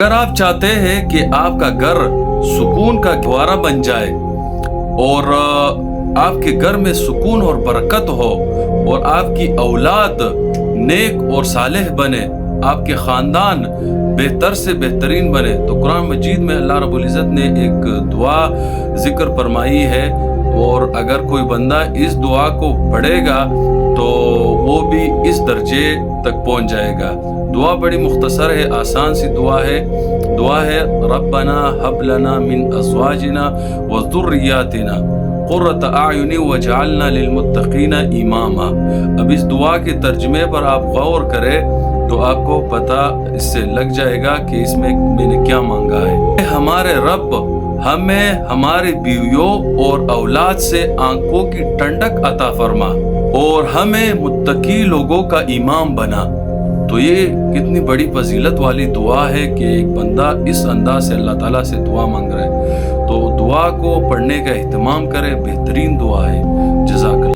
اگر آپ چاہتے ہیں کہ آپ کا گھر سکون کا گہوارہ بن جائے اور آپ کے گھر میں سکون اور برکت ہو اور آپ کی اولاد نیک اور صالح بنے، آپ کے خاندان بہتر سے بہترین بنے، تو قرآن مجید میں اللہ رب العزت نے ایک دعا ذکر فرمائی ہے، اور اگر کوئی بندہ اس دعا کو پڑھے گا تو وہ بھی اس درجے تک پہنچ جائے گا۔ دعا بڑی مختصر ہے، آسان سی دعا ہے ربنا ہب لنا من ازواجنا وذریاتنا قرۃ اعین وجعلنا للمتقین اماما۔ اب اس دعا کے ترجمے پر آپ غور کریں تو آپ کو پتہ اس سے لگ جائے گا کہ اس میں نے کیا مانگا ہے۔ ہمارے رب ہمیں ہماری بیویوں اور اولاد سے آنکھوں کی ٹھنڈک عطا فرما اور ہمیں متقی لوگوں کا امام بنا۔ تو یہ کتنی بڑی فضیلت والی دعا ہے کہ ایک بندہ اس انداز سے اللہ تعالیٰ سے دعا مانگ رہا ہے، تو دعا کو پڑھنے کا اہتمام کرے، بہترین دعا ہے۔ جزاک اللہ۔